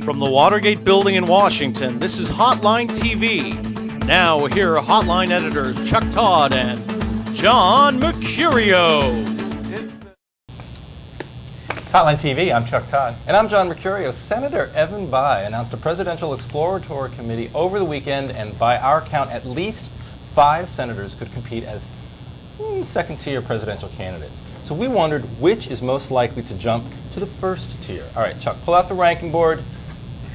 From the Watergate Building in Washington, this is Hotline TV. Now here are Hotline editors Chuck Todd and John Mercurio. Hotline TV, I'm Chuck Todd. And I'm John Mercurio. Senator Evan Bayh announced a presidential exploratory committee over the weekend, and by our count, at least 5 senators could compete as second-tier presidential candidates. So we wondered which is most likely to jump to the first tier. All right, Chuck, pull out the ranking board.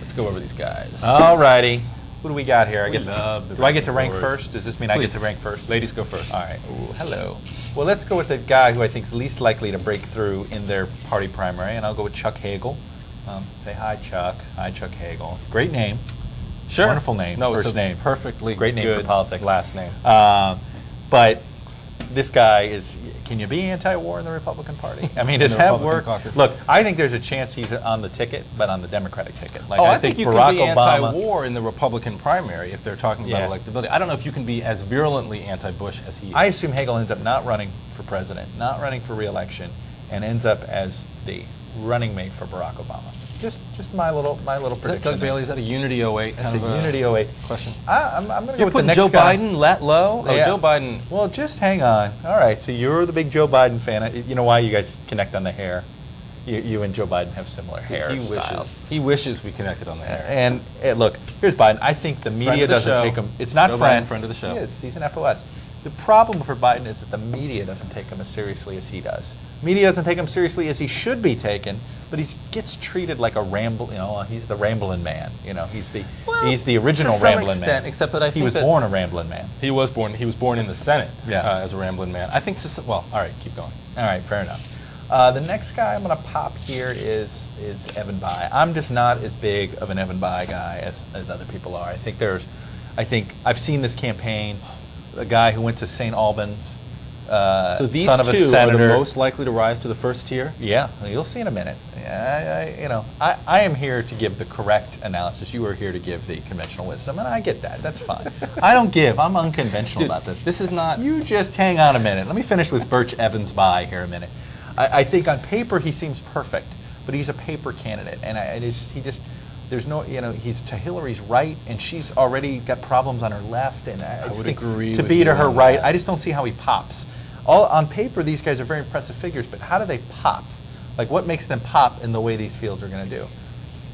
Let's go over these guys. All righty. Who do we got here? I guess. Do I get to rank first? Does this mean I get to rank first? Ladies go first. All right. Ooh, hello. Well, let's go with the guy who I think is least likely to break through in their party primary, and I'll go with Chuck Hagel. Say hi, Chuck. Hi, Chuck Hagel. Great name. Sure. Wonderful name. No, first it's a name. perfectly great name good for politics. Last name. But this guy is. Can you be anti-war in the Republican Party? I mean, does that work? Caucus. Look, I think there's a chance he's on the ticket, but on the Democratic ticket. Like, I think you Barack can be Obama, anti-war in the Republican primary if they're talking about electability. I don't know if you can be as virulently anti-Bush as he is. I assume Hagel ends up not running for president, not running for re-election, and ends up as the running mate for Barack Obama. Just my little prediction. Doug Bailey, is that a Unity 08 kind That's of a Unity 08 question? I'm going to go You're with the putting next Joe guy. Biden that low? Yeah. Oh, Joe Biden. Well, just hang on. All right, so you're the big Joe Biden fan. You know why you guys connect on the hair? You and Joe Biden have similar hair styles. He wishes we connected on the hair. And look, here's Biden. I think the media doesn't take him. It's not Joe friend. Biden, friend of the show. He is. He's an FOS. The problem for Biden is that the media doesn't take him as seriously as he does. Media doesn't take him seriously as he should be taken, but he gets treated like a ramble. You know, he's the rambling man. You know, he's the original rambling man. Except that I think he was born a rambling man. He was born in the Senate as a rambling man. I think all right, keep going. All right, fair enough. The next guy I'm going to pop here is Evan Bayh. I'm just not as big of an Evan Bayh guy as other people are. I think I've seen this campaign. A guy who went to St. Albans, so these son of a two senator. are the most likely to rise to the first tier? Yeah, you'll see in a minute. I am here to give the correct analysis. You are here to give the conventional wisdom, and I get that. That's fine. I don't give. I'm unconventional about this. This is not... You just hang on a minute. Let me finish with Birch Evans Bayh here a minute. I think on paper he seems perfect, but he's a paper candidate, and there's no, he's to Hillary's right, and she's already got problems on her left, and I would think agree to with be you to her on right, that. I just don't see how he pops. On paper, these guys are very impressive figures, but how do they pop? Like, what makes them pop in the way these fields are going to do?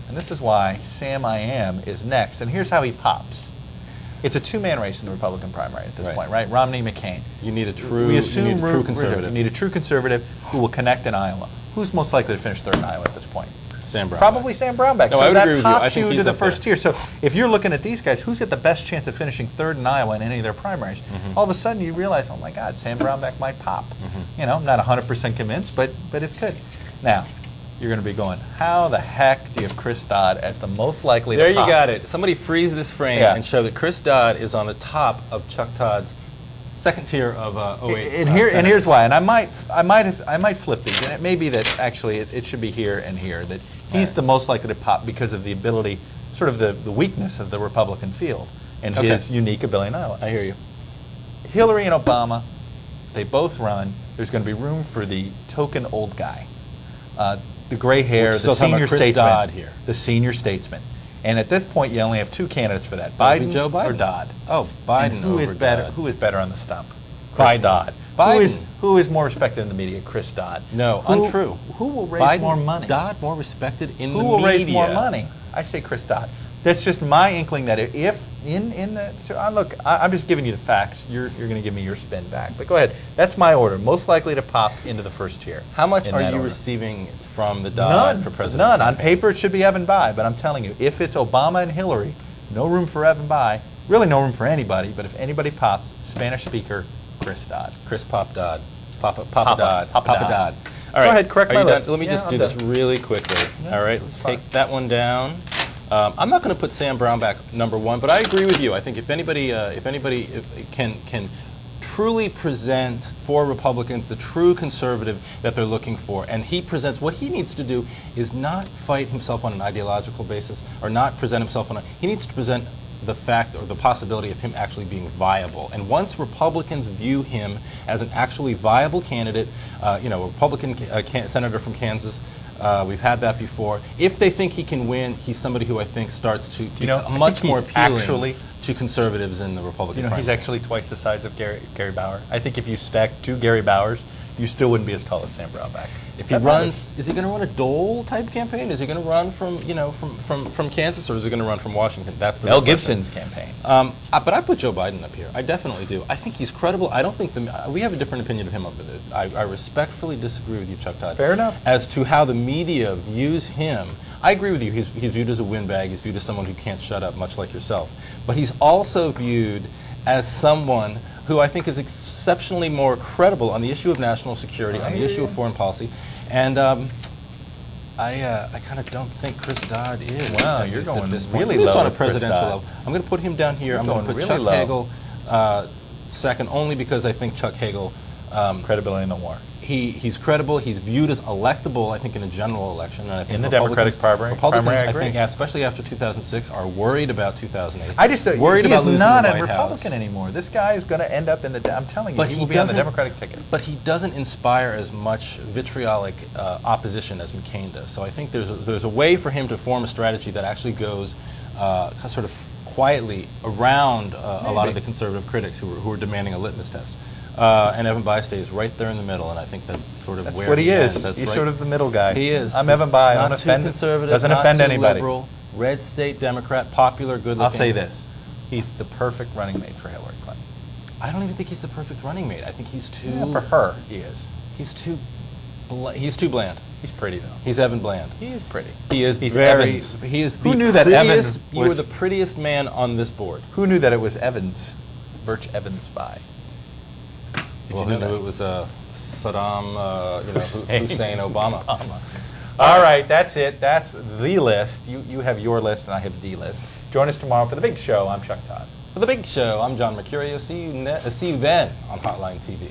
And this is why Sam I Am is next, and here's how he pops. It's a two-man race in the Republican primary at this point, right? Romney, McCain. You need a true conservative. You need a true conservative who will connect in Iowa. Who's most likely to finish third in Iowa at this point? Sam Brownback. Probably Sam Brownback. No, so I would agree that with you. I pops think you he's to the up first there. tier. So if you're looking at these guys, who's got the best chance of finishing third in Iowa in any of their primaries? All of a sudden you realize, oh my God, Sam Brownback might pop. I'm not 100% convinced, but it's good. Now, you're going to be going, how the heck do you have Chris Dodd as the most likely to pop? There you got it. Somebody freeze this frame and show that Chris Dodd is on the top of Chuck Todd's second tier of 08. And here's why. And I might flip these. And it may be that actually it should be here and here. That he's the most likely to pop because of the ability, sort of the weakness of the Republican field and his unique ability in Iowa. I hear you. Hillary and Obama, they both run. There's going to be room for the token old guy, the gray hair, the senior statesman, the senior statesman. And at this point, you only have 2 candidates for that: Biden, Joe Biden or Dodd. Oh, Biden and who over is better? Dodd. Who is better on the stump? Chris Dodd. Biden. Who is more respected in the media? Chris Dodd. No, untrue. Who will raise more money? Dodd more respected in the media. Who will raise more money? I say Chris Dodd. That's just my inkling that if look, I'm just giving you the facts. You're going to give me your spin back. But go ahead. That's my order. Most likely to pop into the first tier. How much are you receiving from the Dodd for president? None. On paper, it should be Evan Bayh. But I'm telling you, if it's Obama and Hillary, no room for Evan Bayh. Really, no room for anybody. But if anybody pops, Spanish speaker, Chris Dodd. Chris Pop Dodd. Papa Dodd. All right. Go ahead. Correct my list. Let me just do this really quickly. All right. Let's take that one down. I'm not going to put Sam Brownback number 1, but I agree with you. I think if anybody can truly present for Republicans the true conservative that they're looking for, and he presents, what he needs to do is not fight himself on an ideological basis or not present himself on he needs to present the fact or the possibility of him actually being viable. And once Republicans view him as an actually viable candidate, a Republican senator from Kansas, we've had that before. If they think he can win, he's somebody who I think starts to become much more appealing to conservatives in the Republican he's primary. actually twice the size of Gary Bauer. I think if you stack 2 Gary Bauers, you still wouldn't be as tall as Sam Brownback. If he runs, is he going to run a Dole type campaign? Is he going to run from Kansas, or is he going to run from Washington? That's the Mel real question. Gibson's campaign. But I put Joe Biden up here. I definitely do. I think he's credible. I don't think we have a different opinion of him over there. I respectfully disagree with you, Chuck Todd. Fair enough. As to how the media views him, I agree with you. He's viewed as a windbag. He's viewed as someone who can't shut up, much like yourself. But he's also viewed as someone who I think is exceptionally more credible on the issue of national security, on the issue of foreign policy, and I kind of don't think Chris Dodd is. Wow, you're going at this really point. At least low on a with Chris presidential Dodd. level. I'm going to put him down here. I'm going to put really Chuck low. Hagel second, only because I think Chuck Hagel Credibility in the war. he's credible. He's viewed as electable, I think, in a general election. And I think In the Democratic primary, Republicans, I agree. think, especially after 2006, are worried about 2008. I just worried he about is losing not the a White Republican House. anymore. This guy is going to end up in the. I'm telling you, But he he will be on the doesn't- Democratic ticket. But he doesn't inspire as much vitriolic opposition as McCain does. So I think there's a way for him to form a strategy that actually goes sort of quietly around a lot of the conservative critics who are demanding a litmus test. And Evan Bayh stays right there in the middle, and I think that's sort of That's where what he is. ends. That's He's right. sort of the middle guy. He is. I'm He's Evan Bayh. I not don't too offend. conservative, Doesn't not offend too anybody. liberal, red state Democrat, popular, good-looking. I'll say this: he's the perfect running mate for Hillary Clinton. I don't even think he's the perfect running mate. I think he's too. Yeah, for her, he is. He's too. He's too bland. He's pretty though. He's Evan Bland. He is pretty. He is He's very. Evans. He is Who the knew that prettiest. Evans You were was- the prettiest man on this board. Who knew that it was Evans, Birch Evans Bayh? Did Well, you know who knew that? it was Saddam, Hussein. Hussein Obama. All right, that's it. That's the list. You have your list, and I have the list. Join us tomorrow for the big show. I'm Chuck Todd. For the big show, I'm John Mercurio. See you then on Hotline TV.